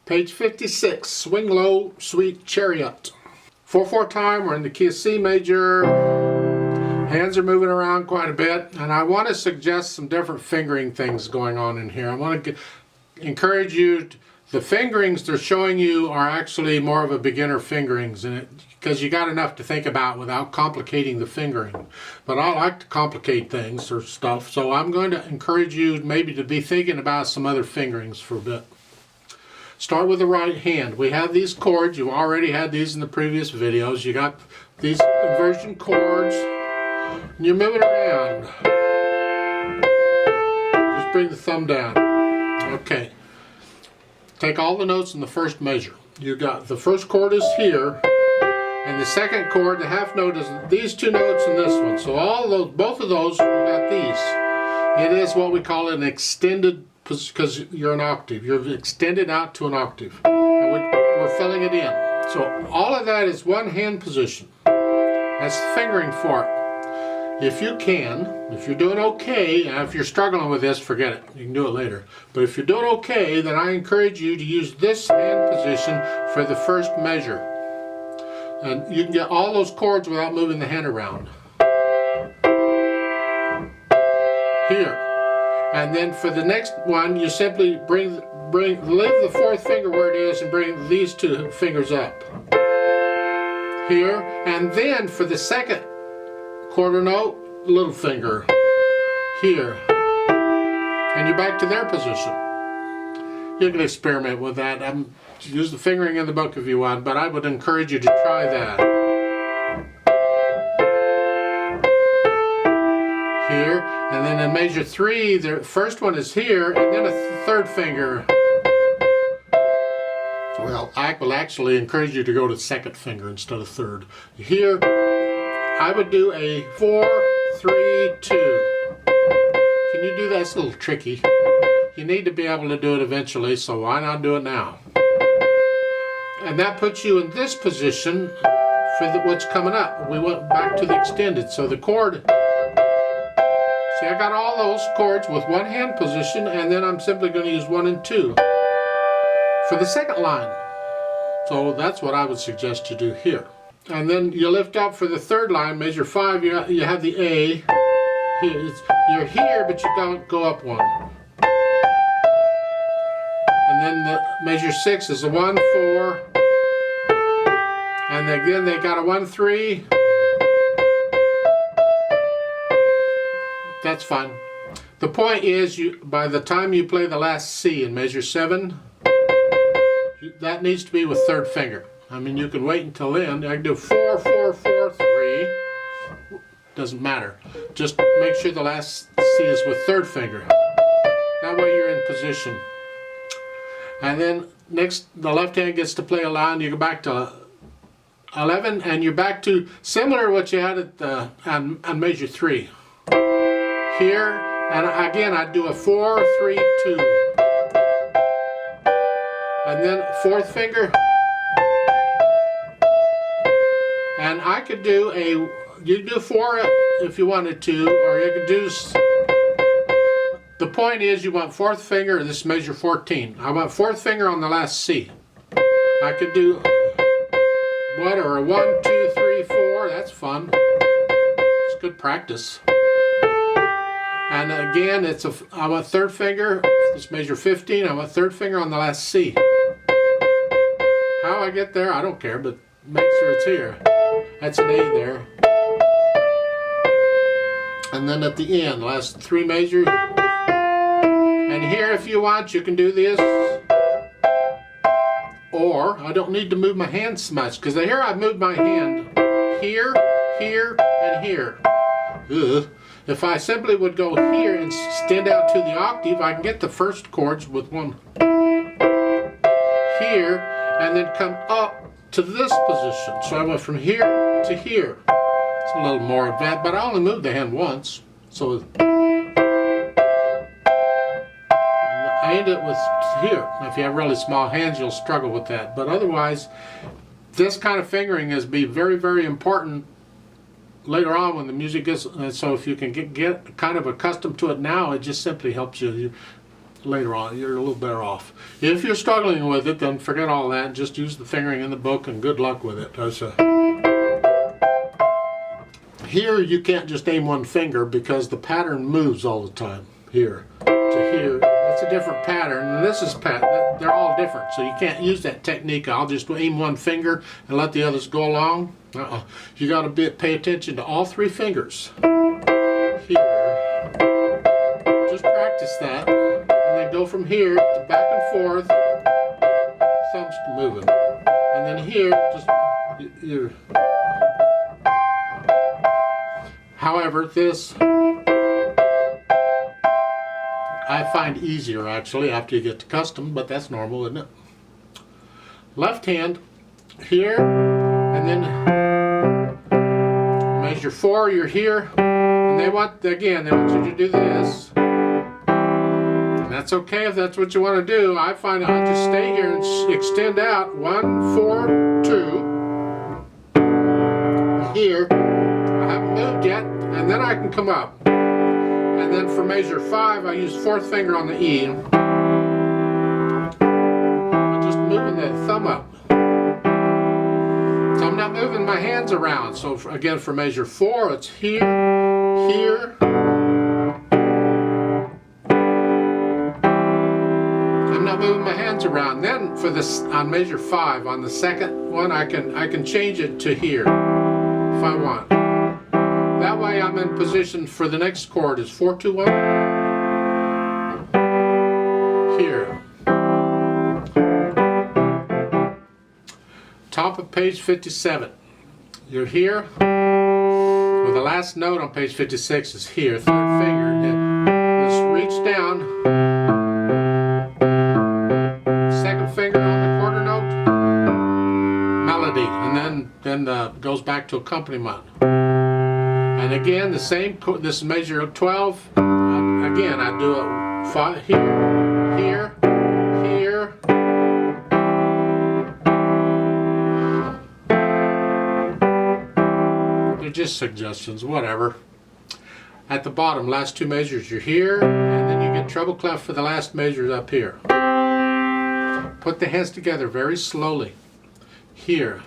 Page 56, Swing Low, Sweet Chariot. 4/4 time, we're in the key of C major. Hands are moving around quite a bit, and I want to suggest some different fingering things going on in here. I want to encourage you, the fingerings they're showing you are actually more of a beginner fingerings, because you got enough to think about without complicating the fingering. But I like to complicate things or stuff, so I'm going to encourage you maybe to be thinking about some other fingerings for a bit. Start with the right hand. We have these chords. You already had these in the previous videos. You got these inversion chords. And you're moving around. Just bring the thumb down. Okay. Take all the notes in the first measure. You got the first chord is here, and the second chord, the half note, is these two notes and this one. So all those, both of those, we got these. It is what we call an extended, because you're an octave. You're extended out to an octave. And we're filling it in. So all of that is one hand position. That's the fingering for it. If you can, if you're doing okay, and if you're struggling with this, forget it. You can do it later. But if you're doing okay, then I encourage you to use this hand position for the first measure. And you can get all those chords without moving the hand around. Here. And then for the next one, you simply leave the fourth finger where it is and bring these two fingers up. Here. And then for the second quarter note, little finger. Here. And you're back to their position. You can experiment with that. Use the fingering in the book if you want, but I would encourage you to try that. Here, and then in measure 3, the first one is here, and then a third finger. Well, I will actually encourage you to go to the second finger instead of third. Here, I would do a 4, 3, 2. Can you do that? It's a little tricky. You need to be able to do it eventually, so why not do it now? And that puts you in this position for what's coming up. We went back to the extended, so the chord. See, I got all those chords with one hand position, and then I'm simply going to use 1 and 2 for the second line. So that's what I would suggest you do here. And then you lift up for the third line, measure 5, you have the A. You're here, but you don't go up 1. And then the measure 6 is a 1, 4. And again, they got a 1, 3. That's fine. The point is, by the time you play the last C in measure 7, that needs to be with third finger. I mean, you can wait until then. I can do 4, 4, 4, 3. Doesn't matter. Just make sure the last C is with third finger. That way you're in position. And then next, the left hand gets to play a line. You go back to 11, and you're back to similar to what you had at on measure 3. Here, and again, I'd do a 4, 3, 2. And then fourth finger. And I could do you could do 4 if you wanted to, or you could do, the point is you want fourth finger, this is measure 14. I want fourth finger on the last C. I could do what, or a 1, 2, 3, 4, that's fun. It's good practice. And again, I want third finger, this measure 15, I want third finger on the last C. How I get there, I don't care, but make sure it's here. That's an A there. And then at the end, last 3 measures. And here, if you want, you can do this. Or, I don't need to move my hand so much, because here I've moved my hand here, here, and here. Ugh. If I simply would go here and extend out to the octave, I can get the first chords with one here, and then come up to this position. So I went from here to here. It's a little more advanced, but I only moved the hand once. So I end it with here. If you have really small hands, you'll struggle with that. But otherwise, this kind of fingering is very, very important later on when the music is. So if you can get kind of accustomed to it now, it just simply helps you. later on. You're a little better off. If you're struggling with it, then forget all that and just use the fingering in the book and good luck with it. Here you can't just aim one finger because the pattern moves all the time. Here to here, that's a different pattern, and this is they're all different, so you can't use that technique. I'll just aim one finger and let the others go along. You got to pay attention to all three fingers. Here, just practice that, and then go from here to back and forth. Thumbs moving, and then here, just you. However, this I find easier actually after you get accustomed, but that's normal, isn't it? Left hand here, and then measure 4, you're here, and they want you to do this. And that's okay if that's what you want to do. I find I just stay here and extend out 1, 4, 2. Here, I haven't moved yet, and then I can come up. And then for measure 5, I use 4th finger on the E. I'm just moving the thumb up. So I'm not moving my hands around. So again, for measure 4, it's here, here. I'm not moving my hands around. Then for this, on measure 5, on the second one, I can change it to here if I want. That way I'm in position for the next chord is 4, 2, 1. Here. Top of page 57. You're here. Well, the last note on page 56 is here, 3rd finger. Just reach down. 2nd finger on the quarter note. Melody. And then goes back to accompaniment. And again, the same, this is measure of 12. Again, I do it 5 here, here, here. They're just suggestions, whatever. At the bottom, last 2 measures, you're here, and then you get treble clef for the last measure up here. Put the hands together very slowly. Here.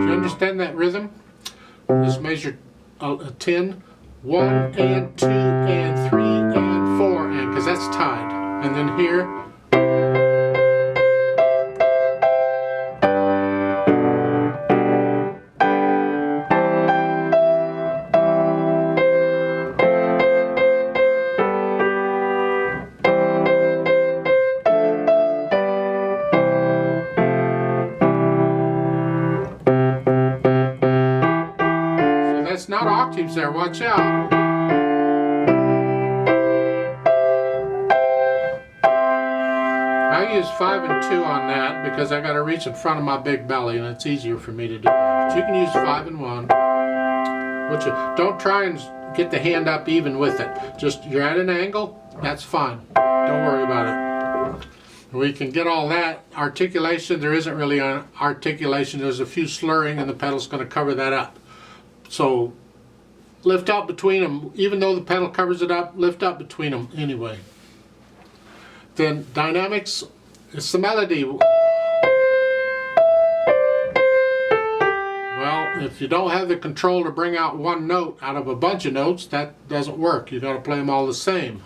Understand that rhythm? This measure 10, 1 and 2 and 3 and 4 and, because that's tied. And then here. It's not octaves there, watch out. I use 5 and 2 on that because I got to reach in front of my big belly and it's easier for me to do that. But you can use 5 and 1. Don't try and get the hand up even with it. Just, you're at an angle, that's fine. Don't worry about it. We can get all that. Articulation, there isn't really an articulation. There's a few slurring and the pedal's going to cover that up. So lift up between them, even though the pedal covers it up, lift up between them anyway. Then dynamics, it's the melody. Well, if you don't have the control to bring out one note out of a bunch of notes, that doesn't work. You got to play them all the same.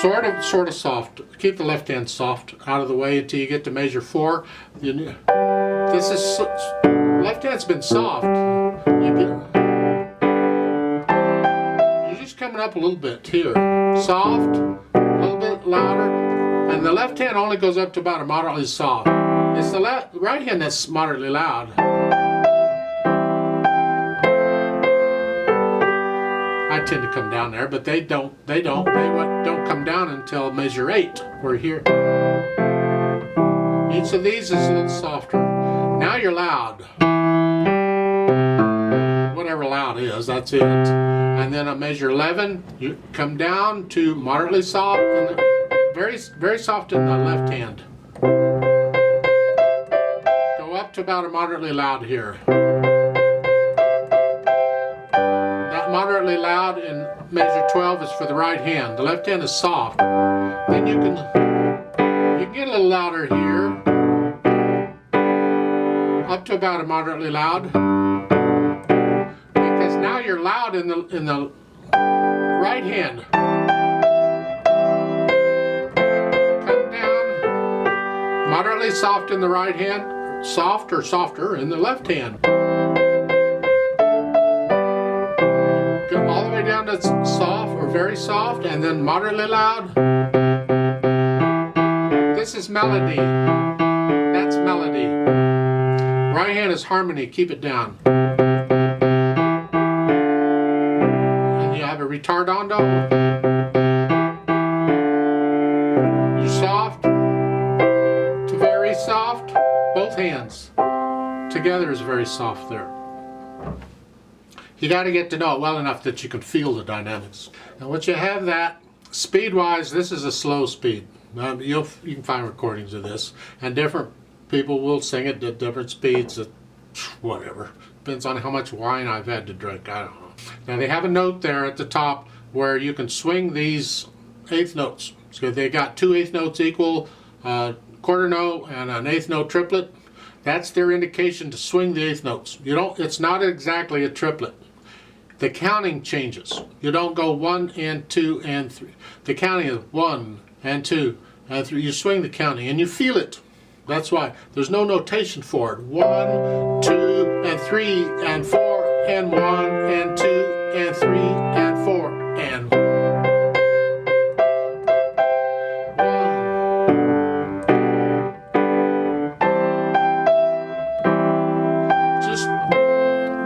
Sort of soft. Keep the left hand soft out of the way until you get to measure 4. This is left hand's been soft. You're just coming up a little bit here. Soft, a little bit louder, and the left hand only goes up to about a moderately soft. It's the right hand that's moderately loud. tend to come down there, but they don't come down until measure 8. We're here. Each of these is a little softer. Now you're loud. Whatever loud is, that's it. And then on measure 11, you come down to moderately soft and very, very soft in the left hand. Go up to about a moderately loud here. That moderately loud in measure 12 is for the right hand. The left hand is soft. Then you can get a little louder here. Up to about a moderately loud. Because now you're loud in the right hand. Come down. Moderately soft in the right hand. Soft or softer in the left hand. Go all the way down to soft or very soft, and then moderately loud. This is melody. That's melody. Right hand is harmony. Keep it down. And you have a retardando. You're soft to very soft. Both hands together is very soft there. You got to get to know it well enough that you can feel the dynamics. And once you have that, speed-wise, this is a slow speed. You can find recordings of this, and different people will sing it at different speeds. Whatever, depends on how much wine I've had to drink. I don't know. Now they have a note there at the top where you can swing these eighth notes. So they got 2 eighth notes equal, quarter note and an eighth note triplet. That's their indication to swing the eighth notes. You don't. It's not exactly a triplet. The counting changes. You don't go 1 and 2 and 3. The counting is 1 and 2 and 3. You swing the counting and you feel it. That's why there's no notation for it. 1, 2, and 3, and 4, and 1, and 2, and 3, and 4, and 1.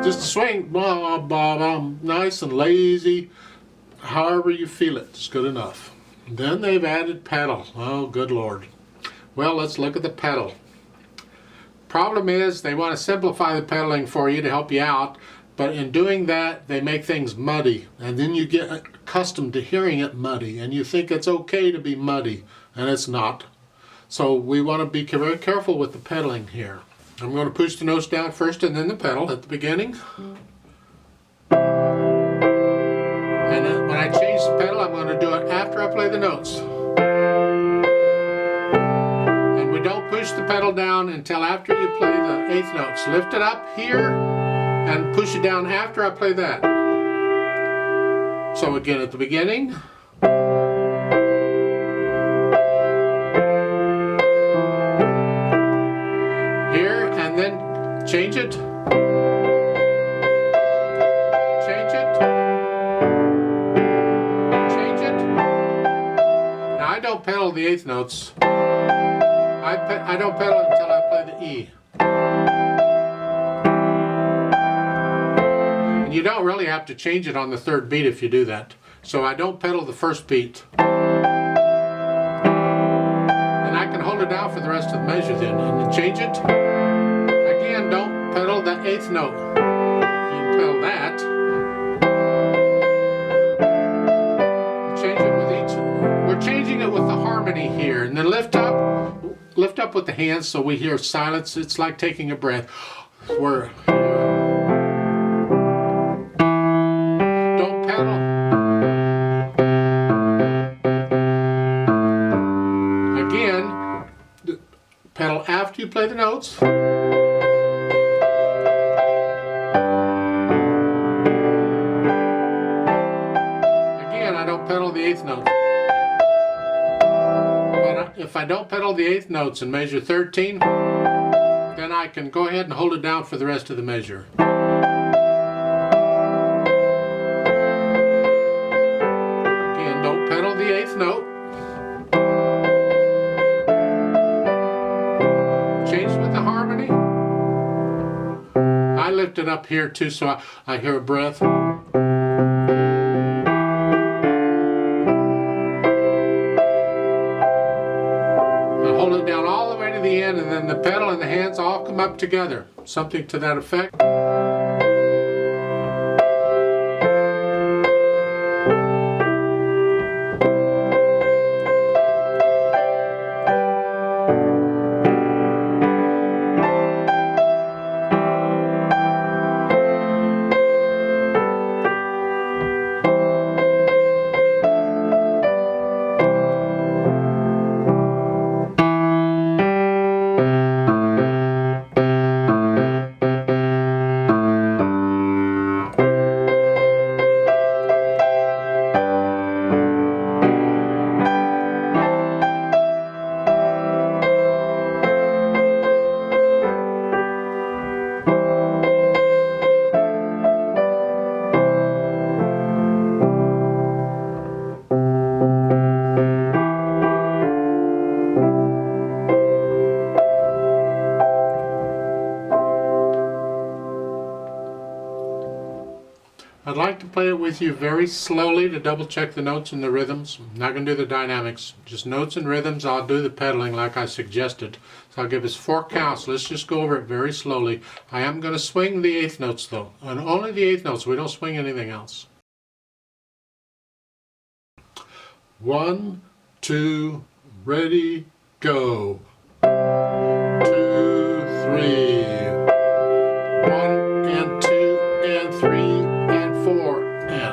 Just swing, blah, blah, blah, nice and lazy. However you feel it, it's good enough. Then they've added pedal. Oh, good Lord. Well, let's look at the pedal. Problem is, they want to simplify the pedaling for you to help you out, but in doing that, they make things muddy, and then you get accustomed to hearing it muddy, and you think it's okay to be muddy, and it's not. So we want to be very careful with the pedaling here. I'm going to push the notes down first and then the pedal at the beginning. And then when I change the pedal, I'm going to do it after I play the notes. Don't push the pedal down until after you play the eighth notes. Lift it up here and push it down after I play that. So again at the beginning. Here and then change it. Change it. Change it. Now I don't pedal the eighth notes. I don't pedal it until I play the E. And you don't really have to change it on the third beat if you do that. So I don't pedal the first beat. And I can hold it down for the rest of the measure then. And then change it. Again, don't pedal the eighth note. You can pedal that. Change it with each. We're changing it with the harmony here. And then lift up. Lift up with the hands so we hear silence. It's like taking a breath. We're don't pedal. Again, pedal after you play the notes. Again, I don't pedal the eighth note. If I don't pedal the eighth notes in measure 13, then I can go ahead and hold it down for the rest of the measure. Again, don't pedal the eighth note. Change with the harmony. I lift it up here too so I hear a breath. them up together, something to that effect. I'd like to play it with you very slowly to double check the notes and the rhythms. I'm not going to do the dynamics, just notes and rhythms. I'll do the pedaling like I suggested. So I'll give us 4 counts. Let's just go over it very slowly. I am going to swing the 8th notes though, and only the 8th notes. We don't swing anything else. 1, 2, ready, go. 2, 3. 1 and 2 and 3 and 4 and.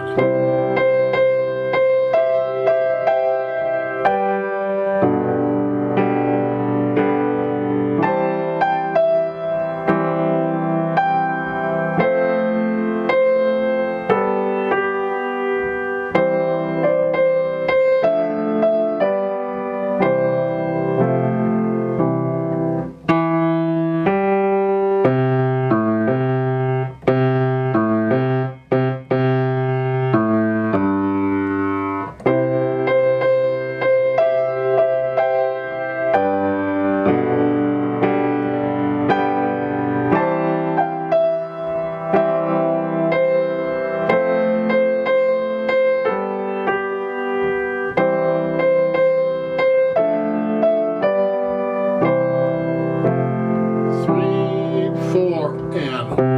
Four and